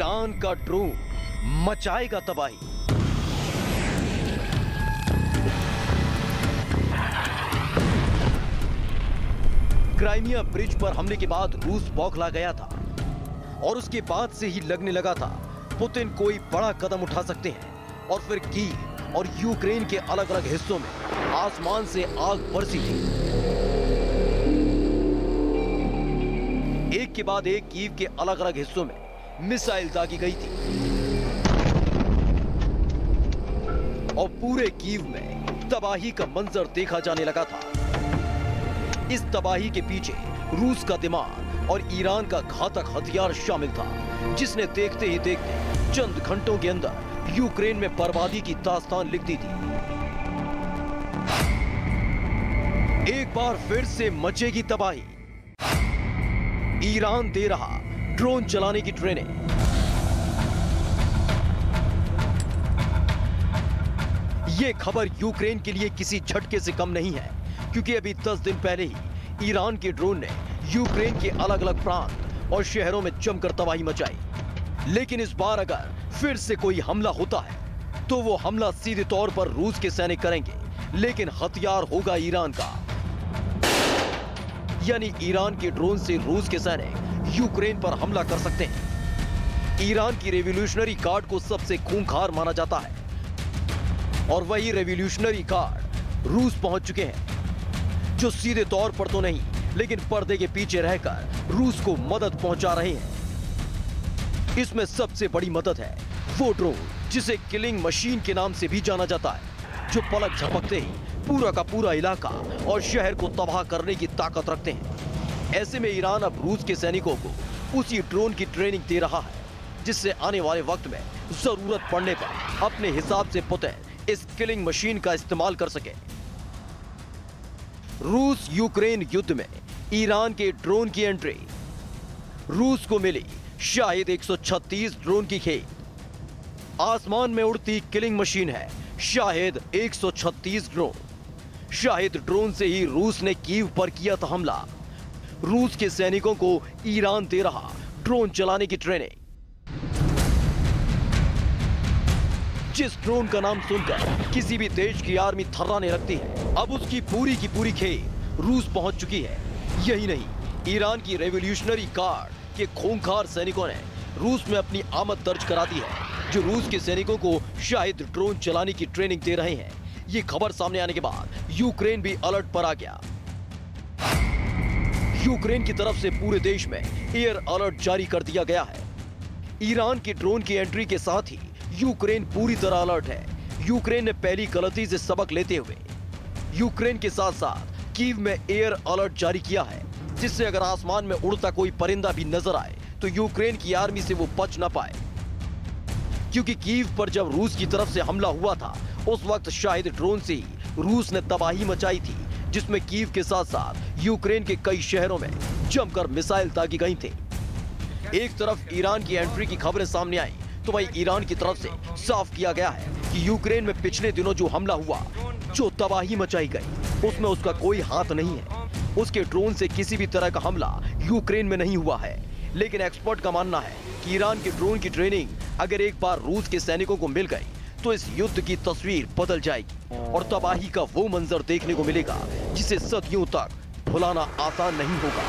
Iran का drone मचाएगा तबाही। Crimea bridge पर हमले के बाद रूस बौखला गया था और उसके बाद से ही लगने लगा था पुतिन कोई बड़ा कदम उठा सकते हैं। और फिर कीव और यूक्रेन के अलग अलग हिस्सों में आसमान से आग बरसी थी। एक के बाद एक कीव के अलग अलग हिस्सों में मिसाइल दागी गई थी और पूरे कीव में तबाही का मंजर देखा जाने लगा था। इस तबाही के पीछे रूस का दिमाग और ईरान का घातक हथियार शामिल था, जिसने देखते ही देखते चंद घंटों के अंदर यूक्रेन में बर्बादी की दास्तान लिख दी थी। एक बार फिर से मचेगी तबाही। ईरान दे रहा ड्रोन चलाने की ट्रेनिंग। यह खबर यूक्रेन के लिए किसी झटके से कम नहीं है, क्योंकि अभी 10 दिन पहले ही ईरान के ड्रोन ने यूक्रेन के अलग अलग प्रांत और शहरों में जमकर तबाही मचाई। लेकिन इस बार अगर फिर से कोई हमला होता है तो वो हमला सीधे तौर पर रूस के सैनिक करेंगे, लेकिन हथियार होगा ईरान का। यानी ईरान के ड्रोन से रूस के सैनिक यूक्रेन पर हमला कर सकते हैं। ईरान की रेवोल्यूशनरी गार्ड को सबसे खूंखार माना जाता है और वही रेवोल्यूशनरी गार्ड रूस पहुंच चुके हैं, जो सीधे तौर पर तो नहीं लेकिन पर्दे के पीछे रहकर रूस को मदद पहुंचा रहे हैं। इसमें सबसे बड़ी मदद है वो ड्रोन जिसे किलिंग मशीन के नाम से भी जाना जाता है, जो पलक झपकते ही पूरा का पूरा इलाका और शहर को तबाह करने की ताकत रखते हैं। ऐसे में ईरान अब रूस के सैनिकों को उसी ड्रोन की ट्रेनिंग दे रहा है, जिससे आने वाले वक्त में जरूरत पड़ने पर अपने हिसाब से पुतिन इस किलिंग मशीन का इस्तेमाल कर सके। रूस यूक्रेन युद्ध में ईरान के ड्रोन की एंट्री। रूस को मिली शाहिद 136 ड्रोन की खेप। आसमान में उड़ती किलिंग मशीन है शाहिद 136 ड्रोन। शाहिद ड्रोन से ही रूस ने कीव पर किया था हमला। रूस के सैनिकों को ईरान दे रहा ड्रोन चलाने की ट्रेनिंग। जिस ड्रोन का नाम सुनकर किसी भी देश की आर्मी थर्राने लगती है, अब उसकी पूरी की पूरी खेप रूस पहुंच चुकी है। यही नहीं, ईरान की रेवोल्यूशनरी गार्ड के खूंखार सैनिकों ने रूस में अपनी आमद दर्ज करा दी है, जो रूस के सैनिकों को शाहिद ड्रोन चलाने की ट्रेनिंग दे रहे हैं। ये खबर सामने आने के बाद यूक्रेन भी अलर्ट पर आ गया। यूक्रेन की तरफ से पूरे देश में एयर अलर्ट जारी कर दिया गया है। ईरान की ड्रोन की एंट्री के साथ ही यूक्रेन पूरी तरह अलर्ट है। यूक्रेन ने पहली गलती से सबक लेते हुए यूक्रेन के साथ साथ कीव में एयर अलर्ट जारी किया है, जिससे अगर आसमान में उड़ता कोई परिंदा भी नजर आए तो यूक्रेन की आर्मी से वो बच ना पाए। क्योंकि कीव पर जब रूस की तरफ से हमला हुआ था, उस वक्त शाहिद ड्रोन से ही रूस ने तबाही मचाई थी, जिसमें कीव के साथ साथ यूक्रेन के कई शहरों में जमकर मिसाइल दागी गई थी। एक तरफ ईरान की एंट्री की खबरें सामने आई, तो वहीं ईरान की तरफ से साफ किया गया है कि यूक्रेन में पिछले दिनों जो हमला हुआ, जो तबाही मचाई गई, उसमें उसका कोई हाथ नहीं है। उसके ड्रोन से किसी भी तरह का हमला यूक्रेन में नहीं हुआ है। लेकिन एक्सपर्ट का मानना है कि ईरान के ड्रोन की ट्रेनिंग अगर एक बार रूस के सैनिकों को मिल गई तो इस युद्ध की तस्वीर बदल जाएगी और तबाही का वो मंजर देखने को मिलेगा जिसे सदियों तक भुलाना आसान नहीं होगा।